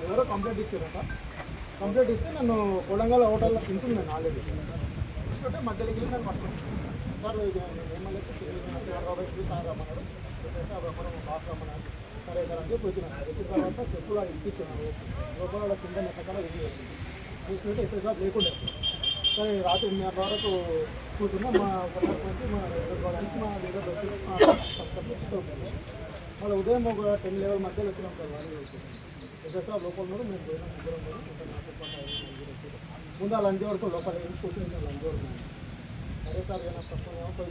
ఎవరో కంప్లైంట్ ఇచ్చారట. కంప్లైంట్ ఇస్తే నన్ను కొడంగల్ హోటల్లో తింటున్నాను ఆల్రెడీ. తీసుకుంటే మధ్యలోకి వెళ్ళి నన్ను పట్టుకున్నాను. సార్ ఎమ్మెల్యే సార్ రమ్మన్నాడు, బాస్ రమ్మన్నాడు. సరే సార్ అని చెప్పి వచ్చినాను. వచ్చిన తర్వాత చెప్పులు ఇప్పించాను. లోపల కింద నెట్టకాల వెళ్ళి చూసుకుంటే ఎస్ఐ లేకుండా. సరే రాత్రి 8:30 వరకు కూర్చున్నా. మా సర్పంచ్ మా ఎదుర్కోవడానికి మా లీడర్ వచ్చి మళ్ళీ ఉదయం ఒక 10 లెవెల్ మధ్యలో వచ్చినాం సార్. వాళ్ళు ఎస్ఐ లోపల ఉన్నారు, మేము పోయినాం. ముందు ఆ లంచ్ వరకు లోపల కూర్చుని లంచ్ వరకు. సరే సార్ ఏమైనా తప్ప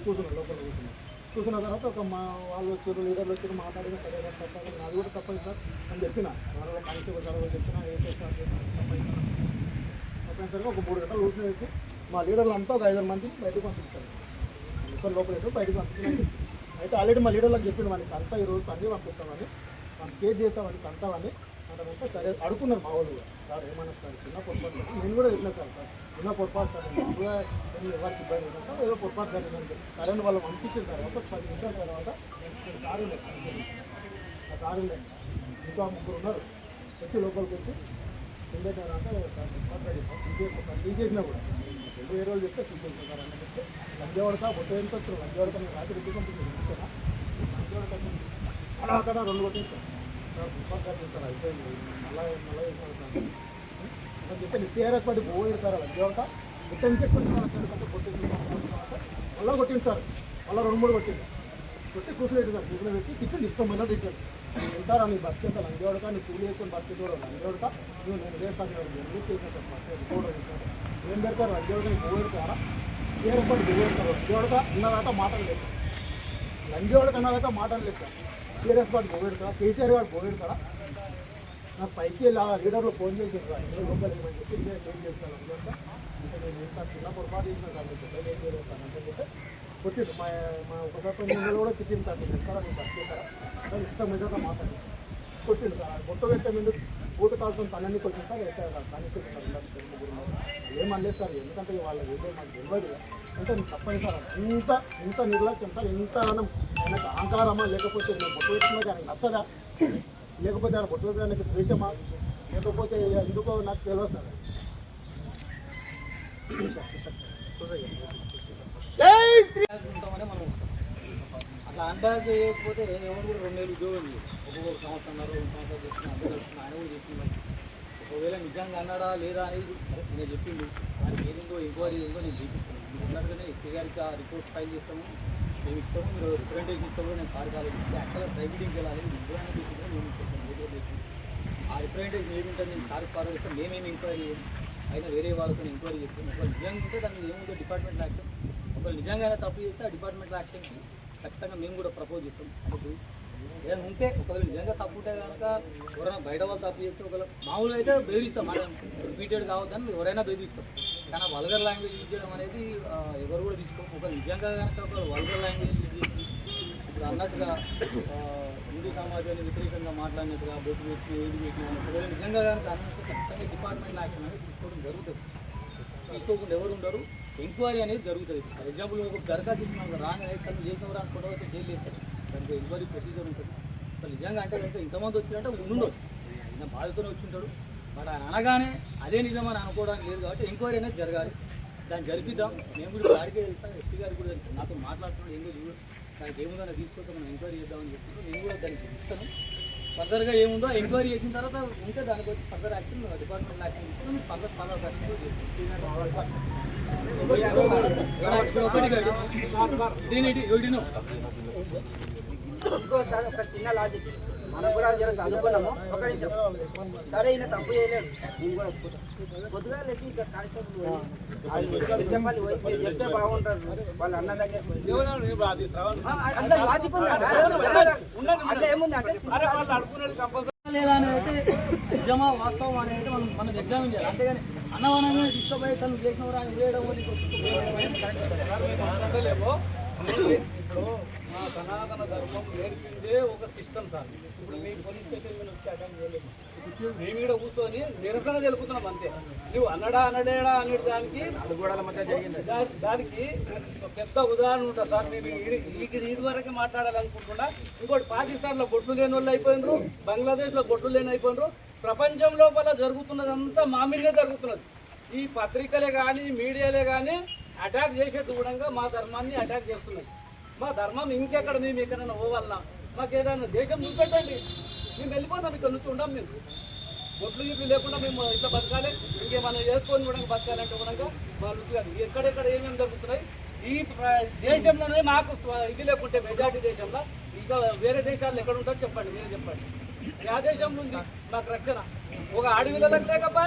కూర్చున్నాం, లోపల కూర్చున్నాం. చూసిన తర్వాత ఒక మా వాళ్ళు వచ్చారు, లీడర్లు వచ్చారు, మాట్లాడిన. సరే తప్పదు, నాది కూడా తప్పదు సార్ అని చెప్పిన. వాళ్ళ కానిస్టేబుల్ సార్ చెప్పిన తప్పనిసరిగా ఒక 3 గంటలు ఊసిన వేసి మా లీడర్లు అంతా ఒక 5 మందిని బయటకు పంపిస్తారు. ఇక్కడ లోపల వేసి బయటకు పంపించినాం. అయితే ఆల్రెడీ మా లీడర్లకు చెప్పిండు, మనకి అంతా ఈరోజు అన్నీ పంపిస్తామని, మనం కేసు చేస్తామని అంటామని అంటే. సరే అడుగుతున్నారు మా వాళ్ళు సార్ ఏమన్నా సార్ చిన్న పొరపాటు. నేను కూడా చెప్పిన సార్ చిన్న పొరపాటు సార్, నేను కూడా ఎవరికి ఇబ్బంది ఉన్నాను, ఏదో పొరపాటు జరిగిందంటే. సరే వాళ్ళు పంపించిన తర్వాత 10 నిమిషాల తర్వాత కారు లేదు, ఆ కారు లేదు, ఇంకా 3 ఉన్నారు. వచ్చి లోపలికి వచ్చి తీసేసినా కూడా వేరే వాళ్ళు చెప్తే తీసేసిన సార్ అని చెప్తే లంజవాడక బొట్టు ఎంత వచ్చారు. లంజవాడక నేను రాత్రి ఇంటికి పంపించాను. లంజవాడక అలా అక్కడ 2 కొట్టించాను సార్. పుష్పాలు చేస్తారు అయిపోయింది. మళ్ళీ అని చెప్తే టీఆర్ఎస్ పార్టీ పోయి సార్ లంజవాడక బొట్టని చెప్పుకుంటే బొట్టు మళ్ళీ కొట్టింది సార్. మళ్ళీ 2-3 కొట్టింది. కొట్టి కూర్చోలేదు సార్. కూర్చొని పెట్టి టికెట్ ఇష్టమైన టికెట్ వెళ్తారా నీ బస్ కింద లంజవాడక నీ కూలి వేసుకొని బస్ కూడా లంజవాడక నేను వేస్తాను ఎందుకు చేసిన సార్ బస్ రిపోర్ట్ చేశాను. ఏం పెడతారు లంజవాడక నీకు పోగెడతారా? TRS party పోగెడతారు. లంజవాడక అన్నదాకా మాటలు లేదు, లంజవాడక అన్నదాకా మాటలు లేదు సార్. టీఆర్ఎస్ పార్టీ పోగెడతారా? కేసీఆర్ వాడు పోగెడతారా? నాకు పైకి వెళ్ళి లీడర్లు ఫోన్ చేసారు సార్, లోపల ఏమని చెప్పి ఏం చేస్తాను లంజవాడక అంటే నేను చేస్తాను చిన్న పొరపాటు చేసిన సార్, నేను ఏం చేయలేస్తాను అంటే చెప్తే కొట్టిండు. మా ఒకసారి నేను కూడా తిట్టింది సార్, నేను ఎక్కడ నేను బస్ చేస్తారా ఇష్టం మీద మాట్లాడి కొట్టిండు సార్. బొట్టు పెట్టే ముందు బూట కాల్సిన తనని కొట్టింది సార్. వేస్తారు కానీ ఏమనలేదు సార్, ఎందుకంటే వాళ్ళకి ఏదో నాకు తెలియదు అంటే నేను తప్పని సార్. ఇంత నిర్లక్ష్యం సార్, ఎంత ఆయనకు అహంకారమా లేకపోతే నేను బొట్టు పెట్టినా కానీ నచ్చదా, లేకపోతే ఆయన బొట్టు పెట్టడానికి ద్వేషమా, లేకపోతే ఎందుకో నాకు తెలియదు సార్. మనం అట్లా అన్బ్యాలెన్స్ చేయకపోతే ఎవరు కూడా 2 నెలలు ఉద్యోగం చేయదు. ఒక్కొక్క సంవత్సరం 2 సంవత్సరాలు చేసిన అందరూ ఆయన కూడా చెప్పింది. ఒకవేళ నిజంగా అన్నాడా లేదా అనేది నేను చెప్పింది. ఆయనకి ఏదిందో ఎంక్వైరీ ఏందో నేను చూపిస్తాను. మీరు ఉన్నట్టుగానే ఎస్పీ గారికి ఆ రిపోర్ట్ ఫైల్ చేస్తాము, మేము ఇస్తాము, మీరు రిప్రజెంటేషన్ ఇస్తాము. నేను సార్ కాలేజ్ యాక్చువల్గా ట్రైబిడింగ్కి వెళ్ళాలి, విద్యాన్ని తీసుకుంటే మేము ఇస్తాం. ఆ రిప్రజెంటేషన్ ఏమింటుంది నేను సార్ ఫాలో చేస్తాం. మేమేమి ఎంక్వైరీ చేయాలి, అయినా వేరే వాళ్ళతో ఎంక్వైరీ చేస్తాం. ఒకవేళ నిజంగా ఉంటే దాన్ని ఏముందో డిపార్ట్మెంట్ యాక్షన్, ఒకవేళ నిజంగానే తప్పు చేస్తే ఆ డిపార్ట్మెంట్ యాక్షన్కి ఖచ్చితంగా మేము కూడా ప్రపోజ్ చేస్తాం. అంటే ఏదైనా ఉంటే ఒకవేళ నిజంగా తప్పు ఉంటే కనుక ఎవరైనా బయట వాళ్ళు తప్పు చేస్తే ఒకవేళ మామూలుగా అయితే బెదిరిస్తాం, మనం రిపీటెడ్ కావద్దని ఎవరైనా బెదిరిస్తాం. కానీ వల్గర్ లాంగ్వేజ్ యూజ్ చేయడం అనేది ఎవరు కూడా తీసుకోం. ఒకవేళ నిజంగా కనుక ఒక వల్గర్ లాంగ్వేజ్ యూజ్ చేసి ఇప్పుడు అన్నట్టుగా హిందూ సమాజాన్ని వ్యతిరేకంగా మాట్లాడినట్టుగా బొట్టు పెట్టి ఏది పెట్టి ఒకవేళ నిజంగా కనుక అన్నట్టు ఖచ్చితంగా డిపార్ట్మెంట్ యాక్షన్ అనేది తీసుకోవడం జరుగుతుంది. తీసుకోకుండా ఎవరు ఉండరు, ఎంక్వైరీ అనేది జరుగుతుంది. ఫర్ ఎగ్జాంపుల్ ఒక దరఖాస్తు ఇచ్చినాం రాంగ్ అనేది తను చేసినవారు అనుకుంటూ అయితే జైలు వేస్తారు, దానికి ఎంక్వైరీ ప్రొసీజర్ ఉంటుంది. వాళ్ళు నిజంగా అంటే కనుక ఇంతమంది వచ్చినట్టే ఉండొచ్చు, ఆయన బాధితోనే వచ్చి ఉంటాడు. బట్ ఆయన అనగానే అదే నిజమని అనుకోవడానికి లేదు కాబట్టి ఎంక్వైరీ అనేది జరగాలి. దాన్ని జరిపిద్దాం. మేము కూడా గాడికే వెళ్తాం, ఎస్పీ గారికి కూడా నాతో మాట్లాడుతున్నాడు, ఏం చూడు దానికి ఏముందని తీసుకొస్తే మనం ఎంక్వైరీ చేద్దామని చెప్తున్నాం. నేను కూడా దానికి ఇస్తాను. ఫర్దర్గా ఏముందో ఎంక్వైరీ చేసిన తర్వాత ఉంటే దానికి వచ్చి ఫర్దర్ యాక్షన్ డిపార్ట్మెంట్ యాక్షన్ తీసుకుని మీకు ఫర్దర్ ఇంకోసారి ఒక చిన్న లాజిక్ మనం కూడా జర చదువుకున్నాము. ఒక నిమిషం సరే ఈయన తప్పు చేయలేడు, నేను కూడా ఒప్పుకుంటాను. పొద్దుగా లేచి ఇక కానిస్టేబుల్ పోయి మీరు చెప్తే బాగుంటారు వాళ్ళ అన్న దగ్గర అట్లా లాజిక్ ఉంది సార్. అట్లా ఏముంది అంటే లేదా అనేది అయితే నిజమా వాస్తవం అనేది అయితే మనం ఎగ్జామిన్ చేయాలి. అంతేగాని అన్నవనంగా తీసుకుపోయి తను చేసిన ఆయన వేయడం ఇప్పుడు మా సనాతన ధర్మం నేర్పిందే ఒక సిస్టమ్ సార్. ఇప్పుడు మీ పోలీస్ స్టేషన్ మీద వచ్చి అటెండ్ చేయలేము. మేము ఇక్కడ కూర్చొని నిరసన తెలుపుతున్నాం అంతే. నువ్వు అనలేడా అనే దానికి దానికి ఒక పెద్ద ఉదాహరణ ఉంటుంది సార్. మేము ఇది వరకే మాట్లాడాలనుకుంటున్నా. ఇంకోటి పాకిస్తాన్లో బొట్లు లేని వాళ్ళు అయిపోయినారు, బంగ్లాదేశ్లో బొట్లు లేని అయిపోయినారు. ప్రపంచం లోపల జరుగుతున్నదంతా మా మీదే జరుగుతున్నది. ఈ పత్రికలే కానీ మీడియాలే కానీ అటాక్ చేసే దూరంగా మా ధర్మాన్ని అటాక్ చేస్తున్నాయి. మా ధర్మం ఇంకెక్కడ మేము ఎక్కడైనా పోవాలన్నా మాకు ఏదైనా దేశం చూపెట్టండి, మేము వెళ్ళిపోతాం. ఇక్కడ నుంచి ఉండం. మేము బొట్లు గిట్లు లేకుండా మేము ఇట్లా బతకాలి, ఇంకేమైనా చేసుకొని కూడా బతకాలంటే కూడా వాళ్ళు కాదు. ఎక్కడెక్కడ ఏమేమి జరుగుతున్నాయి ఈ దేశంలోనే మాకు ఇది లేకుంటే మెజార్టీ దేశంలో ఇంకా వేరే దేశాల్లో ఎక్కడ ఉంటుందో చెప్పండి, మీరు చెప్పండి. ఆ దేశంలో ఉంది మాకు రక్షణ. ఒక అడవిలకు లేకబ్బా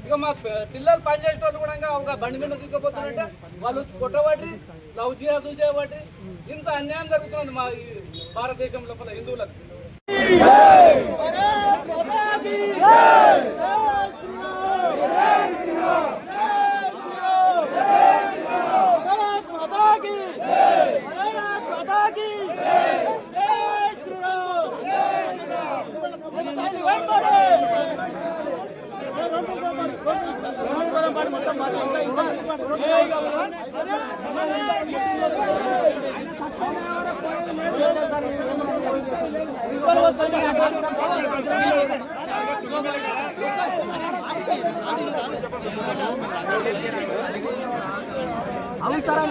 ఇక మా పిల్లలు పనిచేసే వాళ్ళు కూడా ఒక బండి మీద తీసుకుపోతున్నారంటే వాళ్ళు కొట్టబట్టి లవ్ చేయబట్టి ఇంత అన్యాయం జరుగుతుంది మా ఈ భారతదేశం లోపల హిందువులకు. అవును సార్,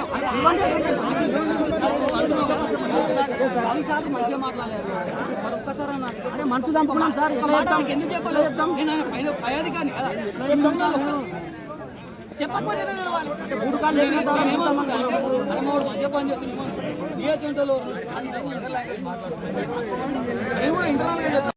సార్ మంచిగా మాట్లాడారు. మరి ఒక్కసారి అన్నారు మనసు చంపుకున్నాం సార్. ఎందుకు చెప్పాలి? చెప్తాం. నేను పైన పై అధికారిని కదా చెప్పకపోతే మంచిగా పని చేస్తున్నాం. నేను కూడా ఇంటర్నల్గా చెప్తాను.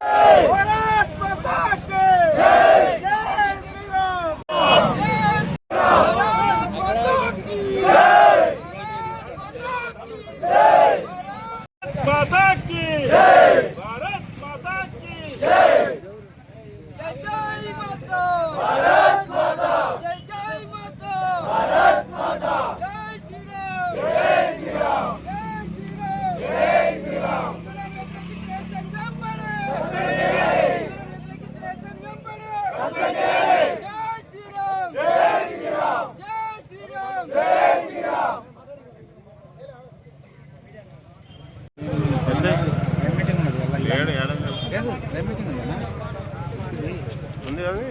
ఉంది కానీ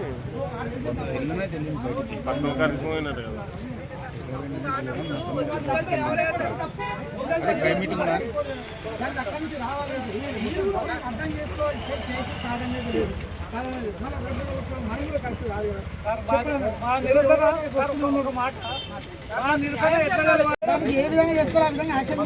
ఫస్ట్ కలిసిపోయినట్టు కదా. ఏ విధంగా చేసుకోవాలి, ఆ విధంగా యాక్షన్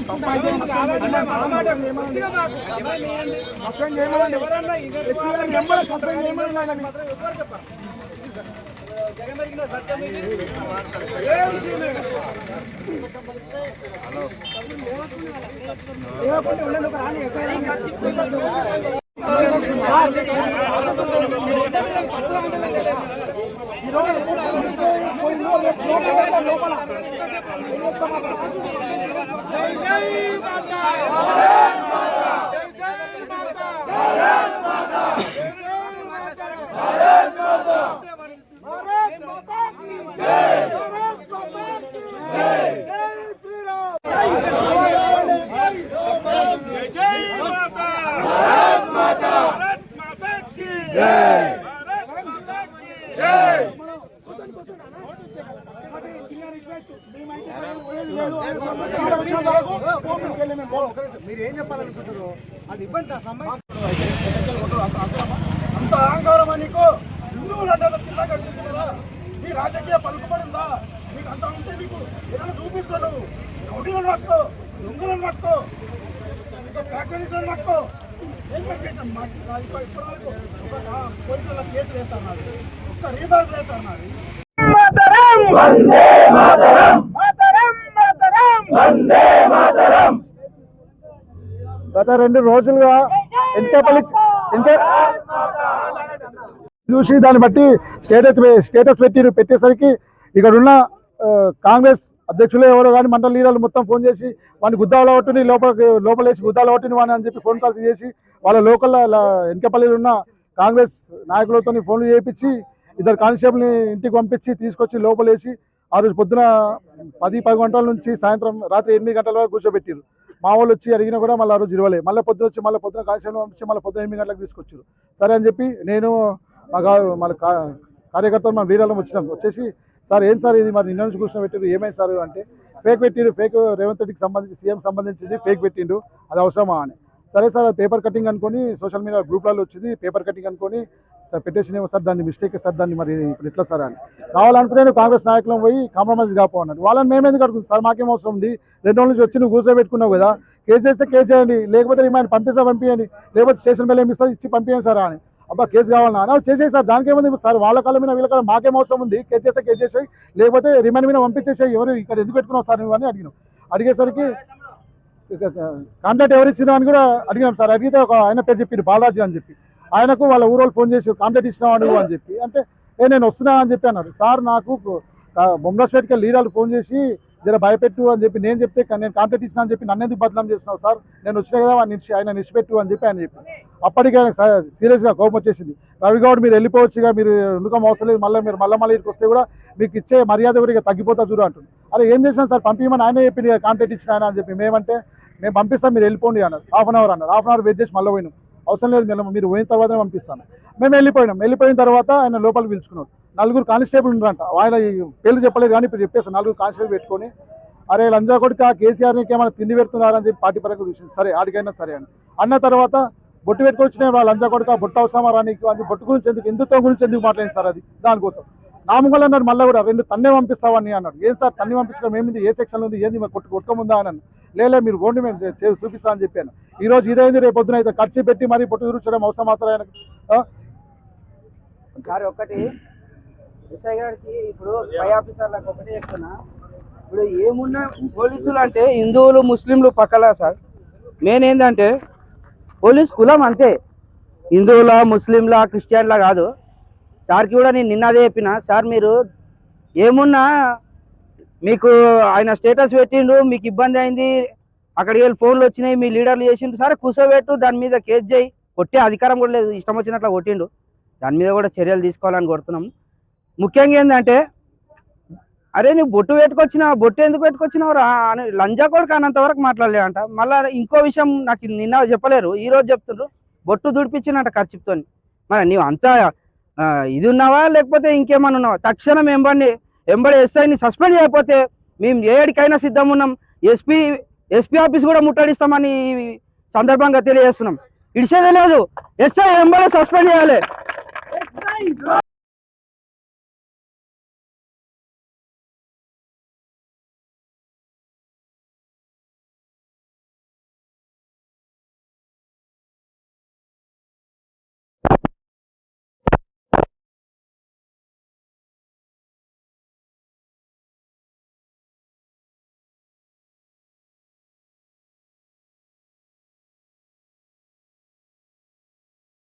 మీరు ఏం చెప్పాలనుకుంటున్నారు అది ఇవ్వండి. అంత అహంకారమా నీకు? హిందువులు అంటే చిన్న కనిపిస్తున్నారా? నీ రాజకీయ పలుకుబడిందా? నీకు అంత ఉంటే నీకు ఏదైనా చూపిస్తాను. రౌడీలను పట్టుకో, దొంగలను పట్టుకో, ఇంకా ఫ్యాక్షనిస్టులను పట్టుకో. ఏం చేశాను ఇప్పటివరకు ఒక పోలీసుల కేసులు వేస్తారు నాది, ఒక్క రీబార్లు వేస్తారు నాది. గత 2 రోజులుగా చూసి దాన్ని బట్టి స్టేటస్ పెట్టేసరికి ఇక్కడ ఉన్న కాంగ్రెస్ అధ్యక్షులు ఎవరో కానీ మండల లీడర్లు మొత్తం ఫోన్ చేసి వాడిని గుద్దాలో కొట్టుని లోపలేసి గుద్దాలో కొట్టిన వాడిని అని చెప్పి ఫోన్ కాల్స్ చేసి వాళ్ళ లోకల్ వెనకపల్లిలో ఉన్న కాంగ్రెస్ నాయకులతో ఫోన్లు చేయించి 2 కానిస్టేబుల్ని ఇంటికి పంపించి తీసుకొచ్చి లోపలేసి ఆ రోజు పొద్దున 10-11 గంటల నుంచి సాయంత్రం రాత్రి 8 గంటల వరకు కూర్చోబెట్టారు. మా వాళ్ళు వచ్చి అడిగినా కూడా మళ్ళీ ఆ రోజు ఇరవలే. మళ్ళీ పొద్దున కానిస్టేబుల్ పంపించి మళ్ళీ పొద్దున 8 గంటలకు తీసుకొచ్చారు. సరే అని చెప్పి నేను మన కార్యకర్తలు మన లీడర్లు వచ్చేసి సార్ ఏం సార్ ఇది మరి నిన్న నుంచి కూర్చోబెట్టారు ఏమైంది సార్ అంటే ఫేక్ పెట్టిండు, ఫేక్ రేవంత్ రెడ్డికి సంబంధించి సీఎం సంబంధించింది ఫేక్ పెట్టిండు, అది అవసరమా అని. సరే సార్ అది పేపర్ కటింగ్ అనుకొని సోషల్ మీడియా గ్రూప్లలో వచ్చింది, పేపర్ కటింగ్ అనుకొని సార్ పెట్టేసినేమో సార్, దాన్ని మిస్టేక్ సార్, దాన్ని మరి ఇప్పుడు ఎట్లా సార్ అని కావాలనుకునే కాంగ్రెస్ నాయకులను పోయి కాంప్రమైజ్ కాపోన్నాడు. వాళ్ళని మేమేందుకు అడుగుతుంది సార్, మాకేం అవసరం ఉంది, 2 రోజుల నుంచి వచ్చి నువ్వు కూర్చోబెట్టుకున్నావు కదా, కేసు చేస్తే కేసు చేయండి, లేకపోతే రిమాండ్ పంపించండి, లేకపోతే స్టేషన్ బిల్ ఏమి ఇస్తారు ఇచ్చి పంపించండి సార్ అని. అబ్బా కేసు కావాలన్నా అని చేసేది సార్, దానికి ఏముంది సార్, వాళ్ళ కాళ్ళ మీద వీళ్ళ కాళ్ళ మాకేం అవసరం ఉంది, కేసు చేస్తే కేసు చేసేయి, లేకపోతే రిమాండ్ మీద పంపించేసాయి, ఎవరు ఇక్కడ ఎందుకు పెట్టుకున్నావు సార్ నువ్వు అని అడిగినాం. అడిగేసరికి కాంటాక్ట్ ఎవరు ఇచ్చినా అని కూడా అడిగినాం సార్. అడిగితే ఒక ఆయన పేరు చెప్పిండు బాలరాజు అని చెప్పి, ఆయనకు వాళ్ళ ఊరోళ్ళు ఫోన్ చేసి కాంటాక్ట్ ఇచ్చినావు నువ్వు అని చెప్పి అంటే నేను వస్తున్నా అని చెప్పి అన్నాడు. సార్ నాకు బొమ్మస్పేట్కి లీడర్లు ఫోన్ చేసి జర భయపెట్టు అని చెప్పి నేను చెప్తే నేను కాంటాక్ట్ ఇచ్చినా అని చెప్పి నన్ను ఎందుకు బదనాం చేస్తున్నావు సార్, నేను వచ్చినా కదా ఆయన నిలిచిపెట్టు అని చెప్పి ఆయన చెప్పి అప్పటికి ఆయన సీరియస్గా కోపం వచ్చేసింది. రవిగౌడ్ మీరు వెళ్ళిపోవచ్చుగా, మీరు ఎందుకం అవసరం లేదు, మళ్ళీ ఇక్కడికి వస్తే కూడా మీకు ఇచ్చే మర్యాద కూడా ఇక తగ్గిపోతా చూడు అంటుంది. అరే ఏం చేసినాం సార్, పంపించమని ఆయనే చెప్పింది కాంటాక్ట్ ఇచ్చిన ఆయన అని చెప్పి. మేమంటే మేము పంపిస్తాం మీరు వెళ్ళిపోండి అన్నారు. హాఫ్ అన్ అవర్ వెయిట్ చేసి మళ్ళీ పోయినాం. అవసరం లేదు మీరు పోయిన తర్వాతనే పంపిస్తాను. మేము వెళ్ళిపోయిన తర్వాత ఆయన లోపలికి పిలుచుకున్నాడు. 4 కానిస్టేబుల్ ఉన్నారంట, ఆయన పేర్లు చెప్పలేదు కానీ ఇప్పుడు చెప్పేసి 4 కానిస్టేబుల్ పెట్టుకొని అరే లంజా కొడుకు కేసీఆర్కి ఏమైనా తిండి పెడుతున్నారని చెప్పి పార్టీ పరంగా చూసింది. సరే ఆడికైనా సరే అని అన్న తర్వాత బొట్టు పెట్టుకొచ్చిన వాళ్ళ లంజా కొడుకు బొట్టు అవసరమా రానికి అని బొట్టు గురించి ఎందుకు హిందుత్వం గురించి ఎందుకు మాట్లాడింది సార్, అది దానికోసం నామగల్ అన్నాడు. మళ్ళీ కూడా 2 తన్నే పంపిస్తావని అన్నాడు. ఏం సార్ తన్ని పంపించడం ఏమింది, ఏ సెక్షన్లో ఉంది, ఏంది కొట్టుకముందా అని లేలే మీరు ఓన్లీ మేము చూపిస్తా అని చెప్పాను. ఈరోజు ఇదైంది, రేపు పొద్దున అయితే ఖర్చు పెట్టి మరీ పొట్టు చూపించడం అవసరం సార్. ఒకటి ఎస్ఐ గారికి ఇప్పుడు పై ఆఫీసర్లకు ఒకటే చెప్తున్నా, ఇప్పుడు ఏమున్నా పోలీసులు అంటే హిందువులు ముస్లింలు పక్కల సార్, మెయిన్ ఏంటంటే పోలీస్ కులం అంతే, హిందువుల ముస్లింల క్రిస్టియన్లా కాదు. సార్కి కూడా నేను నిన్న అదే చెప్పిన, సార్ మీరు ఏమున్నా మీకు ఆయన స్టేటస్ పెట్టిండు, మీకు ఇబ్బంది అయింది, అక్కడికి వెళ్ళి ఫోన్లు వచ్చినాయి, మీ లీడర్లు చేసిండు, సరే కూర్చోబెట్టు, దాని మీద కేసు చేయి, కొట్టే అధికారం కూడా లేదు, ఇష్టం వచ్చినట్లు కొట్టిండు, దాని మీద కూడా చర్యలు తీసుకోవాలని కోరుతున్నాం. ముఖ్యంగా ఏంటంటే అరే నువ్వు బొట్టు ఎందుకు పెట్టుకొచ్చినావు రా అని లంజా కొడుకు అన్నంత వరకు మాట్లాడలే అంట. మళ్ళీ ఇంకో విషయం నాకు నిన్న చెప్పలేరు, ఈరోజు చెప్తుండ్రు బొట్టు దుడిపించినట్ట ఖర్చుతో. మరి నీవు అంతా ఇది ఉన్నావా లేకపోతే ఇంకేమన్నా ఉన్నావా? తక్షణం ఎంబడి ఎస్ఐని సస్పెండ్ చేయకపోతే మేము ఏడికైనా సిద్ధం ఉన్నాం. ఎస్పీ ఆఫీస్ కూడా ముట్టడిస్తామని సందర్భంగా తెలియజేస్తున్నాం. ఇడిచేదే లేదు, ఎస్ఐ ఎంబడి సస్పెండ్ చేయాలి.